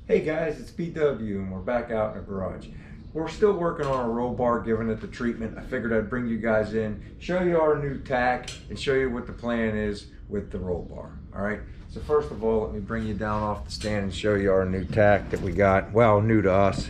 Hey guys, it's BW and we're back out in the garage. We're still working on a roll bar, giving it the treatment. I figured I'd bring you guys in, show you our new Tach, and show you what the plan is with the roll bar. All right, so first of all, let me bring you down off the stand and show you our new Tach that we got. Well, new to us.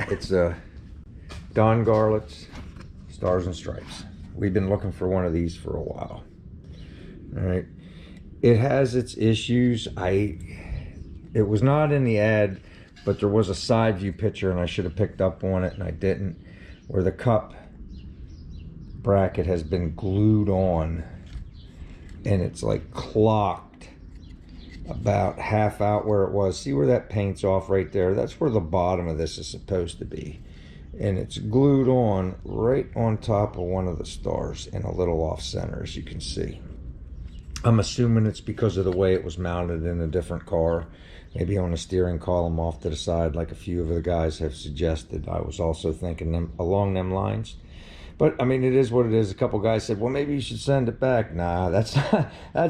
It's a Don Garlits Stars and Stripes. We've been looking for one of these for a while. All right, it has its issues. It was not in the ad, but there was a side view picture and I should have picked up on it and I didn't, where the cup bracket has been glued on and it's like clocked about half out where it was. See where that paint's off right there? That's where the bottom of this is supposed to be. And it's glued on right on top of one of the stars and a little off center, as you can see. I'm assuming it's because of the way it was mounted in a different car, maybe on a steering column off to the side, like a few of the guys have suggested. I was also thinking along them lines. But I mean, it is what it is. A couple guys said, well, maybe you should send it back. Nah, that's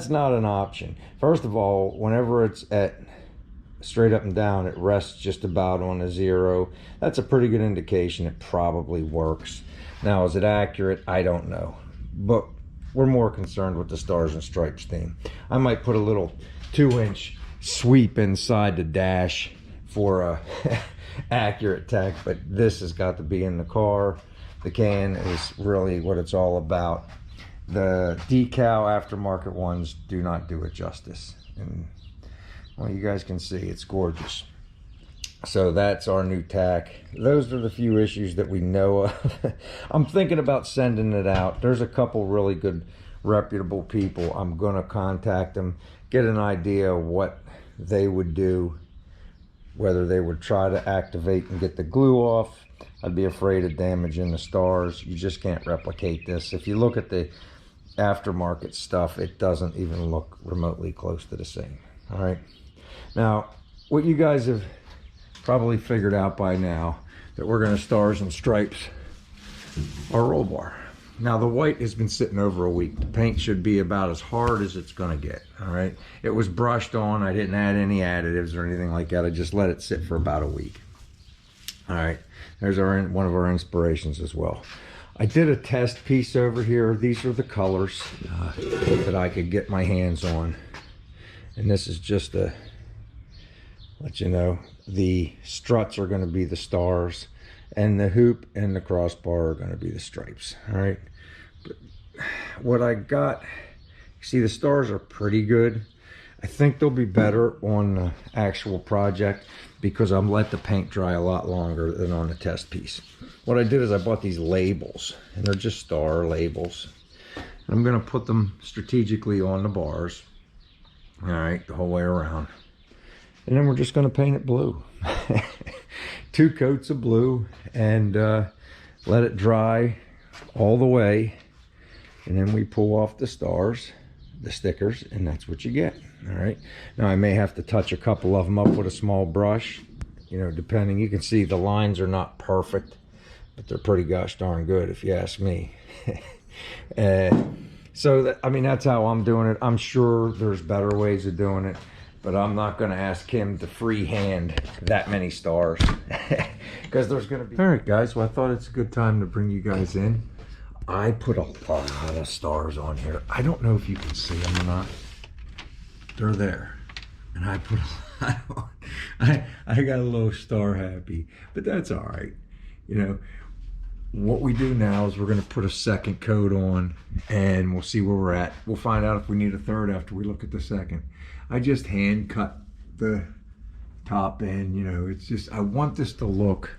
not an option. First of all, whenever it's at straight up and down, it rests just about on a 0. That's a pretty good indication it probably works. Now, is it accurate? I don't know. But we're more concerned with the Stars and Stripes theme. I might put a little 2-inch sweep inside the dash for a accurate tech, but this has got to be in the car. The can is really what it's all about. The decal aftermarket ones do not do it justice. And well, you guys can see it's gorgeous. So that's our new Tach. Those are the few issues that we know of. I'm thinking about sending it out. There's a couple really good reputable people. I'm gonna contact them, get an idea of what they would do, whether they would try to activate and get the glue off. I'd be afraid of damaging the stars. You just can't replicate this. If you look at the aftermarket stuff, it doesn't even look remotely close to the same. All right, now what you guys have probably figured out by now, that we're going to Stars and Stripes our roll bar. Now the white has been sitting over a week. The paint should be about as hard as it's going to get. All right, it was brushed on. I didn't add any additives or anything like that. I just let it sit for about a week. All right, there's one of our inspirations as well. I did a test piece over here. These are the colors that I could get my hands on, and this is just to let you know the struts are going to be the stars and the hoop and the crossbar are going to be the stripes. All right, but what I got, see, the stars are pretty good. I think they'll be better on the actual project because I'm let the paint dry a lot longer than on the test piece. What I did is I bought these labels, and they're just star labels. I'm going to put them strategically on the bars, all right, the whole way around. And then we're just going to paint it blue. 2 coats of blue, and let it dry all the way. And then we pull off the stars, the stickers, and that's what you get. All right. Now I may have to touch a couple of them up with a small brush, you know, depending. You can see the lines are not perfect, but they're pretty gosh darn good if you ask me. So that, I mean, that's how I'm doing it. I'm sure there's better ways of doing it, but I'm not going to ask him to freehand that many stars because there's going to be. All right, guys. Well, I thought it's a good time to bring you guys in. I put a lot of stars on here. I don't know if you can see them or not. They're there, and I put a lot on. I got a little star happy, but that's all right. You know, what we do now is we're going to put a second coat on, and we'll see where we're at. We'll find out if we need a third after we look at the second. I just hand cut the top end. You know, it's just, I want this to look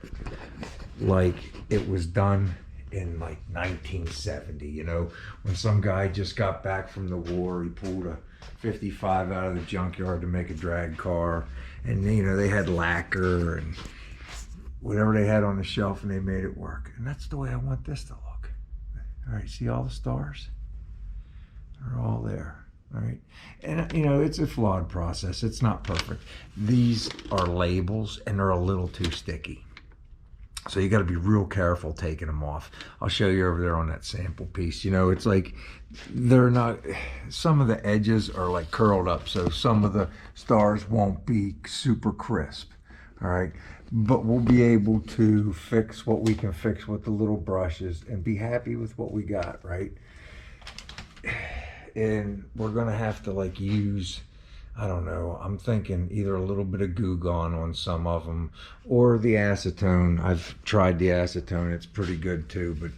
like it was done in like 1970, you know, when some guy just got back from the war. He pulled a 55 out of the junkyard to make a drag car, and you know, they had lacquer and whatever they had on the shelf, and they made it work. And that's the way I want this to look. All right, see all the stars? They're all there. All right, and you know, it's a flawed process. It's not perfect. These are labels, and they're a little too sticky. So you got to be real careful taking them off. I'll show you over there on that sample piece. You know, it's like they're not, some of the edges are like curled up, so some of the stars won't be super crisp. all right? But we'll be able to fix what we can fix with the little brushes and be happy with what we got, right? And we're gonna have to like use, I don't know, I'm thinking either a little bit of Goo Gone on some of them or the acetone. I've tried the acetone, it's pretty good too, but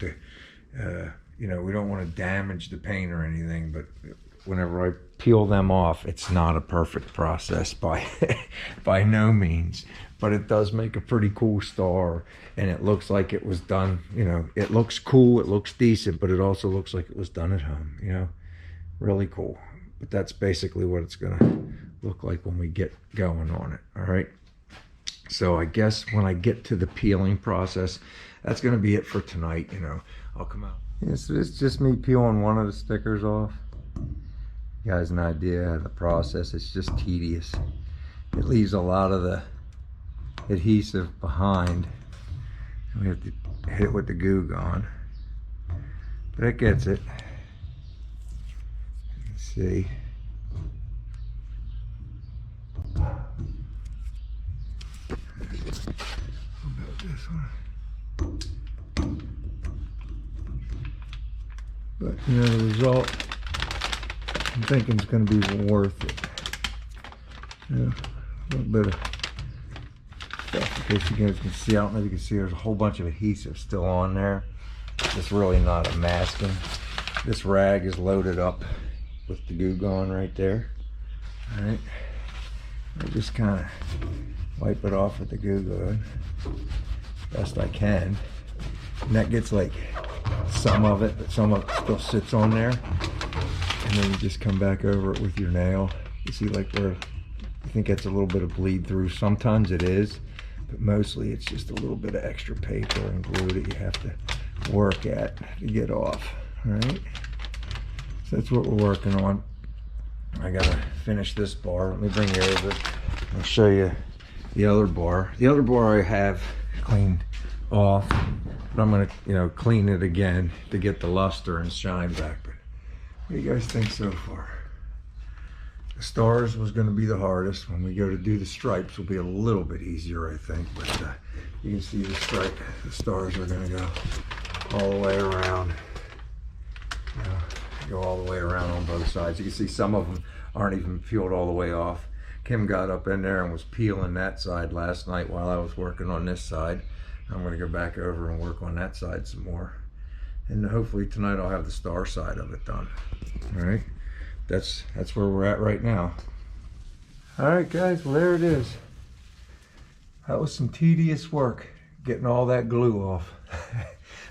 you know, we don't want to damage the paint or anything, but whenever I peel them off, it's not a perfect process by by no means, but it does make a pretty cool star, and it looks like it was done, you know, it looks cool, it looks decent, but it also looks like it was done at home, you know, really cool. But that's basically what it's gonna look like when we get going on it, all right? So I guess when I get to the peeling process, that's gonna be it for tonight, you know. I'll come out. Yeah, so it's just me peeling one of the stickers off. You guys an idea of the process. It's just tedious. It leaves a lot of the adhesive behind. We have to hit it with the Goo Gone, but it gets it. Let's see. How about this one? But you know, the result, I'm thinking it's going to be worth it. You know, a little bit of stuff in case you guys can see. I don't know if you can see, there's a whole bunch of adhesive still on there. It's really not a masking. This rag is loaded up with the Goo Gone right there. All right, I just kind of wipe it off with the Goo Gone best I can, and that gets like some of it, but some of it still sits on there. And then you just come back over it with your nail. You see like where you think it's a little bit of bleed through. Sometimes it is, but mostly it's just a little bit of extra paper and glue that you have to work at to get off. All right, so that's what we're working on. I gotta finish this bar. Let me bring you over. I'll show you the other bar. The other bar I have cleaned off, but I'm gonna, you know, clean it again to get the luster and shine back. But what do you guys think so far? The stars was gonna be the hardest. When we go to do the stripes, will be a little bit easier, I think. But you can see the stripe, the stars are gonna go all the way around. You know, go all the way around on both sides. You can see some of them aren't even peeled all the way off. Kim got up in there and was peeling that side last night while I was working on this side. I'm gonna go back over and work on that side some more. And hopefully tonight I'll have the star side of it done. All right, that's where we're at right now. All right, guys, well, there it is. That was some tedious work, getting all that glue off.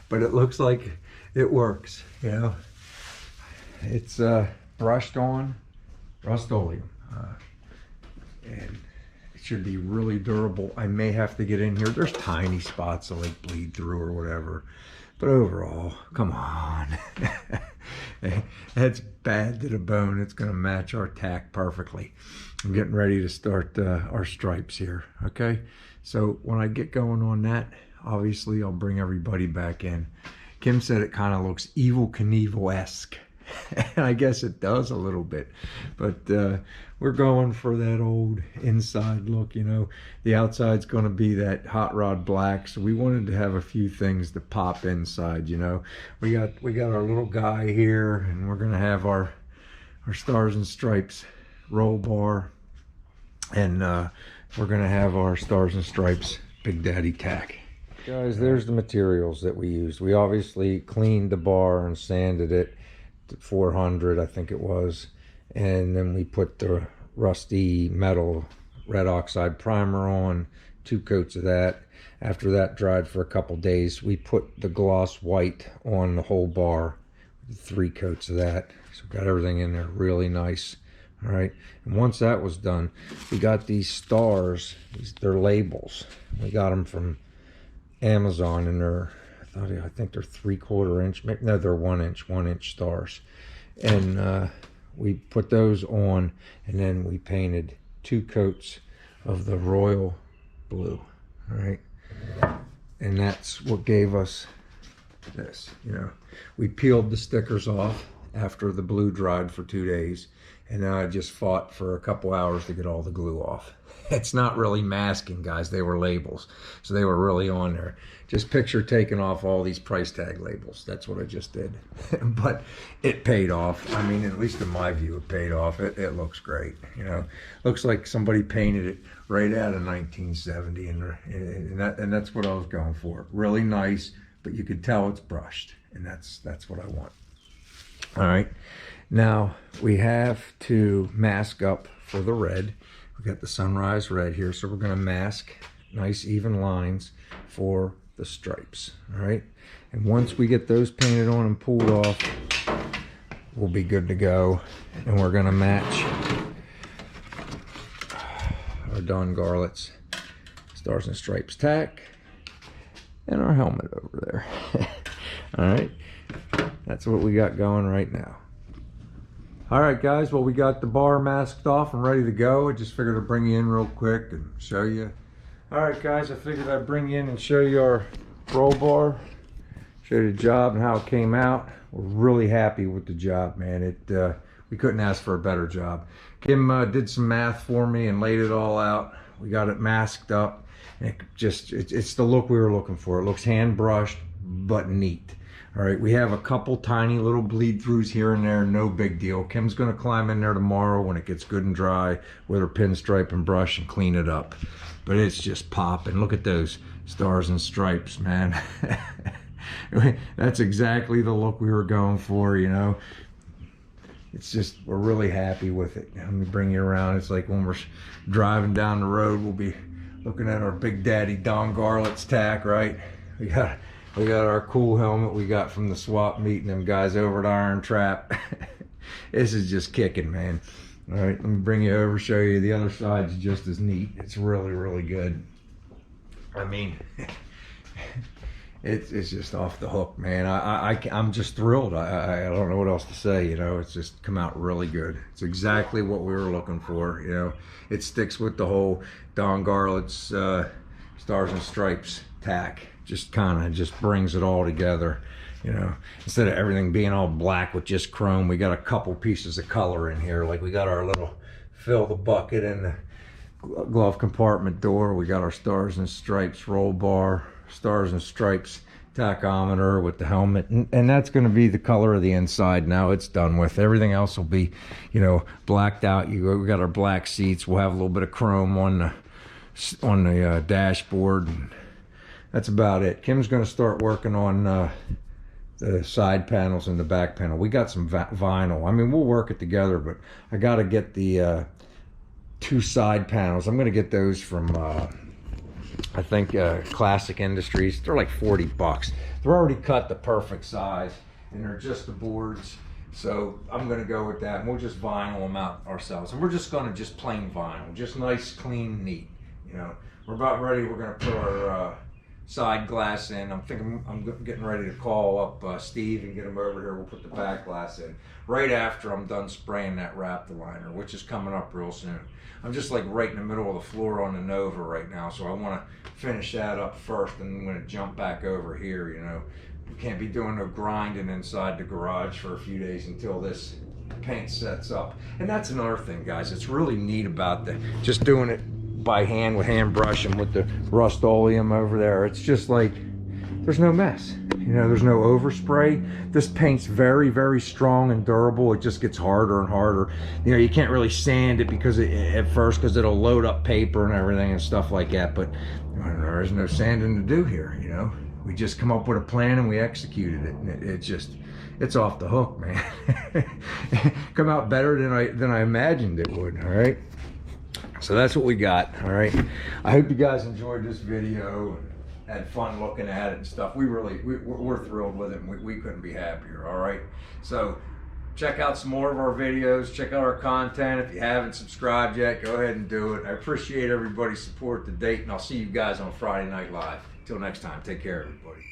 But it looks like it works, you know. It's brushed on Rust-Oleum, and it should be really durable. I may have to get in here. There's tiny spots that like bleed through or whatever, but overall, come on. It's bad to the bone. It's gonna match our tack perfectly. I'm getting ready to start our stripes here, okay? So when I get going on that, obviously I'll bring everybody back in. Kim said it kind of looks Evel Knievel-esque. And I guess it does a little bit, but we're going for that old inside look, you know. The outside's going to be that hot rod black, so we wanted to have a few things to pop inside, you know. We got our little guy here, and we're going to have our stars and stripes roll bar, and we're going to have our stars and stripes Big Daddy tack. Guys, there's the materials that we used. We obviously cleaned the bar and sanded it 400, I think it was, and then we put the rusty metal red oxide primer on, 2 coats of that. After that dried for a couple days, we put the gloss white on the whole bar, 3 coats of that. So got everything in there really nice. All right, and once that was done, we got these stars. They're labels. We got them from Amazon, and they're, I think they're 3/4 inch, no, they're 1 inch stars. And we put those on, and then we painted 2 coats of the royal blue, all right? And that's what gave us this, you know. We peeled the stickers off after the blue dried for 2 days, and then I just fought for a couple hours to get all the glue off. It's not really masking, guys. They were labels, so they were really on there. Just picture taking off all these price tag labels. That's what I just did. But it paid off. I mean, at least in my view, it paid off. It looks great. You know, looks like somebody painted it right out of 1970, and that's what I was going for. Really nice, but you could tell it's brushed, and that's what I want. All right, now we have to mask up for the red. We got the sunrise red here, so we're going to mask nice even lines for the stripes. All right, and once we get those painted on and pulled off, we'll be good to go. And we're going to match our Don Garlits Stars and Stripes tack and our helmet over there. All right, that's what we got going right now. All right, guys, well, we got the bar masked off and ready to go. I just figured I'd bring you in real quick and show you. All right, guys, I figured I'd bring you in and show you our roll bar, show you the job and how it came out. We're really happy with the job, man. We couldn't ask for a better job. Kim did some math for me and laid it all out. We got it masked up. And it's the look we were looking for. It looks hand brushed, but neat. All right, we have a couple tiny little bleed throughs here and there, no big deal. Kim's gonna climb in there tomorrow when it gets good and dry with her pinstripe and brush and clean it up. But it's just popping. Look at those stars and stripes, man. That's exactly the look we were going for, you know. It's just, we're really happy with it. Let me bring you around. It's like when we're driving down the road, we'll be looking at our Big Daddy Don Garlits tack, right? We got our cool helmet we got from the swap meet and them guys over at Iron Trap. This is just kicking, man. All right, let me bring you over, show you the other side's just as neat. It's really, really good. I mean, it's just off the hook, man. I'm just thrilled. I don't know what else to say, you know. It's just come out really good. It's exactly what we were looking for, you know. It sticks with the whole Don Garlits Stars and Stripes tack. Just kind of just brings it all together, you know. Instead of everything being all black with just chrome, we got a couple pieces of color in here. Like we got our little fill the bucket in the glove compartment door. We got our Stars and Stripes roll bar, Stars and Stripes tachometer with the helmet, and that's going to be the color of the inside. Now it's done with. Everything else will be, you know, blacked out. We got our black seats. We'll have a little bit of chrome on the dashboard. That's about it. Kim's going to start working on the side panels and the back panel. We got some vinyl. I mean, we'll work it together, but I got to get the two side panels. I'm going to get those from I think Classic Industries. They're like 40 bucks. They're already cut the perfect size, and they're just the boards. So I'm going to go with that, and we'll just vinyl them out ourselves. And we're just going to just plain vinyl, just nice, clean, neat. You know, we're about ready. We're going to put our side glass in. I'm getting ready to call up Steve and get him over here. We'll put the back glass in right after I'm done spraying that Raptor liner, which is coming up real soon. I'm just like right in the middle of the floor on the Nova right now, so I want to finish that up first, and I'm going to jump back over here. You know, we can't be doing no grinding inside the garage for a few days until this paint sets up. And that's another thing, guys. It's really neat about just doing it by hand with hand brush and with the Rust-Oleum over there. It's just like there's no mess, you know. There's no overspray. This paint's very, very strong and durable. It just gets harder and harder. You know, you can't really sand it at first because it'll load up paper and everything and stuff like that, but there's no sanding to do here, you know. We just come up with a plan and we executed it, and it's off the hook, man. Come out better than I imagined it would. All right, so that's what we got. All right, I hope you guys enjoyed this video and had fun looking at it and stuff. We're thrilled with it, and we couldn't be happier. All right, so check out some more of our videos, check out our content. If you haven't subscribed yet, go ahead and do it. I appreciate everybody's support to date, and I'll see you guys on Friday Night Live. Till next time, take care, everybody.